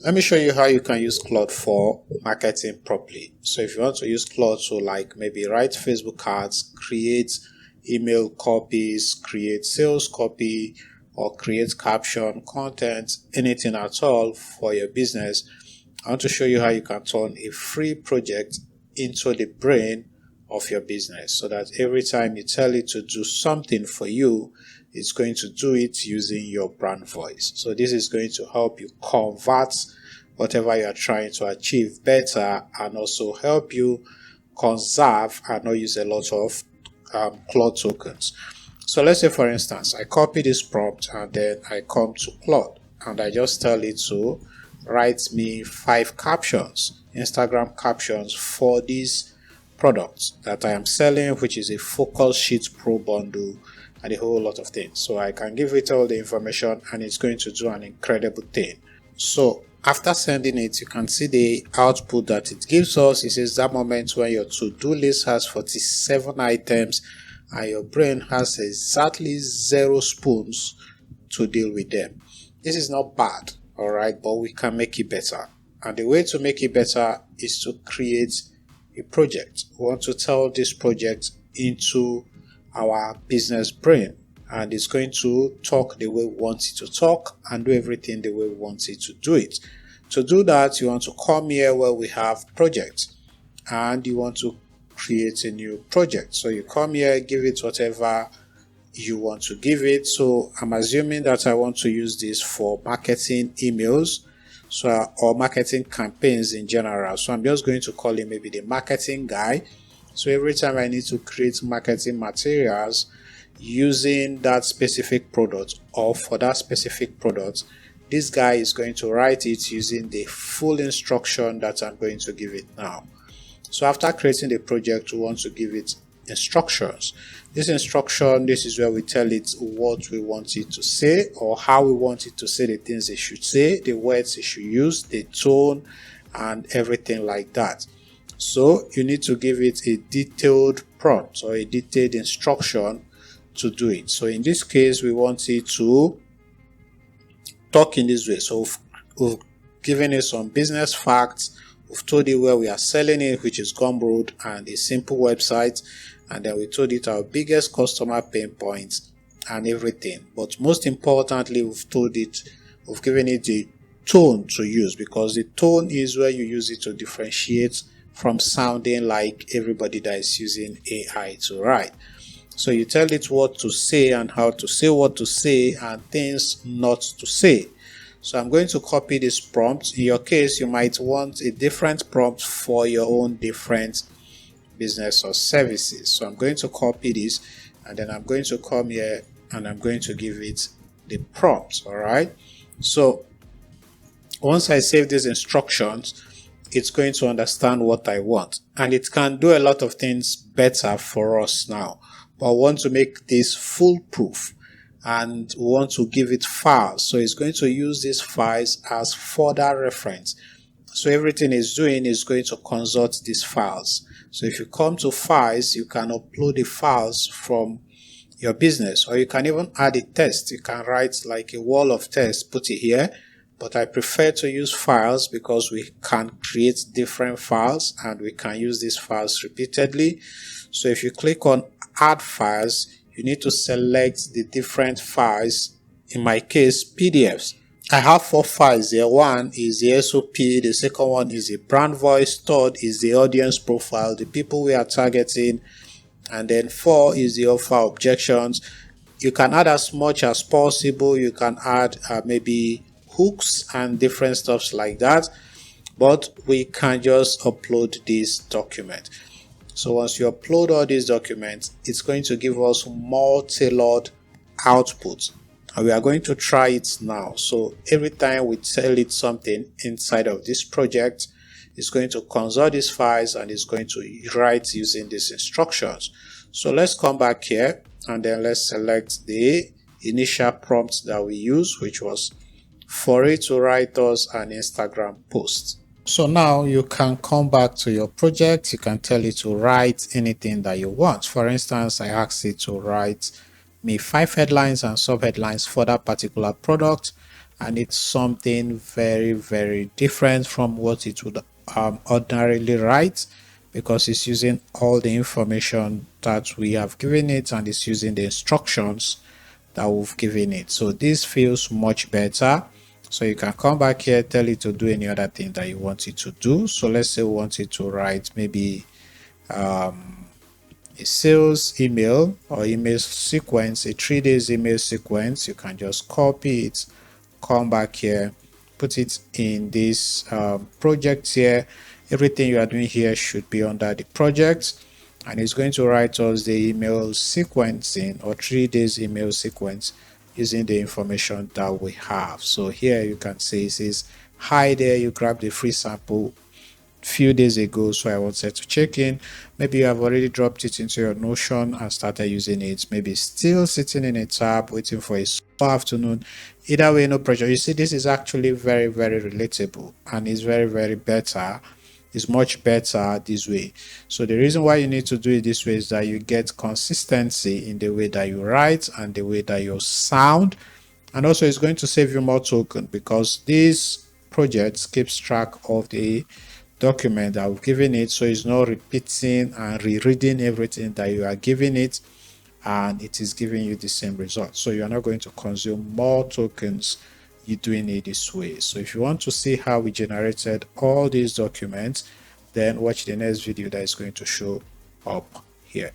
Let me show you how you can use Claude for marketing properly. So if you want to use Claude to like maybe write Facebook cards, create email copies, create sales copy, or create caption, content, anything at all for your business, I want to show you how you can turn a free project into the brain of your business so that every time you tell it to do something for you, it's going to do it using your brand voice. So this is going to help you convert whatever you are trying to achieve better and also help you conserve and not use a lot of Claude tokens. So let's say, for instance, I copy this prompt and then I come to Claude and I just tell it to write me 5 captions, Instagram captions for these products that I am selling, which is a Focus Sheet Pro bundle and a whole lot of things. So I can give it all the information and it's going to do an incredible thing. So after sending it, you can see the output that it gives us. It says that moment when your to-do list has 47 items and your brain has exactly 0 spoons to deal with them. This is not bad, all right, but we can make it better. And the way to make it better is to create a project. We want to tell this project into our business brain, and it's going to talk the way we want it to talk and do everything the way we want it to do it. To do that, you want to come here where we have projects and you want to create a new project. So you come here, give it whatever you want to give it. So I'm assuming that I want to use this for marketing emails, or marketing campaigns in general. So I'm just going to call it maybe the marketing guy. So every time I need to create marketing materials using that specific product or for that specific product, this guy is going to write it using the full instruction that I'm going to give it now. So after creating the project, we want to give it instructions. This instruction, this is where we tell it what we want it to say or how we want it to say the things it should say, the words it should use, the tone, and everything like that. So you need to give it a detailed prompt or a detailed instruction to do it. So in this case, we want it to talk in this way. So we've given it some business facts. We've told it where we are selling it, which is Gumroad and a simple website. And then we told it our biggest customer pain points and everything. But most importantly, we've given it the tone to use, because the tone is where you use it to differentiate from sounding like everybody that is using AI to write. So you tell it what to say and how to say what to say and things not to say. So I'm going to copy this prompt. In your case, you might want a different prompt for your own different business or services. So I'm going to copy this and then I'm going to come here and I'm going to give it the prompt. All right. So once I save these instructions, it's going to understand what I want, and it can do a lot of things better for us now. But I want to make this foolproof and we want to give it files. So it's going to use these files as further reference. So everything it's doing is going to consult these files. So if you come to files, you can upload the files from your business, or you can even add a text. You can write like a wall of text, put it here. But I prefer to use files because we can create different files and we can use these files repeatedly. So if you click on add files, you need to select the different files. In my case, PDFs. I have 4 files here. One is the SOP, the second one is the brand voice, third is the audience profile, the people we are targeting, and then 4 is the offer objections. You can add as much as possible. You can add maybe hooks and different stuffs like that, but we can just upload this document. So once you upload all these documents, it's going to give us more tailored output, and we are going to try it now. So every time we tell it something inside of this project, it's going to consult these files and it's going to write using these instructions. So let's come back here and then let's select the initial prompt that we used, which was for it to write us an Instagram post. So now you can come back to your project. You can tell it to write anything that you want. For instance, I asked it to write me 5 headlines and sub-headlines for that particular product. and it's something very, very different from what it would ordinarily write, because it's using all the information that we have given it and it's using the instructions that we've given it. So this feels much better. So you can come back here, tell it to do any other thing that you want it to do. So let's say we want it to write maybe a sales email or email sequence, a 3 days email sequence. You can just copy it, come back here, put it in this project here. Everything you are doing here should be under the project, and it's going to write us the email sequencing or 3 days email sequence using the information that we have. So here you can see it says, hi there, you grabbed a free sample few days ago, so I wanted to check in. Maybe you have already dropped it into your Notion and started using it, maybe still sitting in a tab waiting for a slow afternoon. Either way, no pressure. You see, this is actually very, very relatable, and it's very, very better. It's much better this way. So the reason why you need to do it this way is that you get consistency in the way that you write and the way that you sound, and also it's going to save you more token, because this project keeps track of the document that we've given it, so it's not repeating and rereading everything that you are giving it, and it is giving you the same result. So you're not going to consume more tokens you doing it this way. So if you want to see how we generated all these documents, then watch the next video that is going to show up here.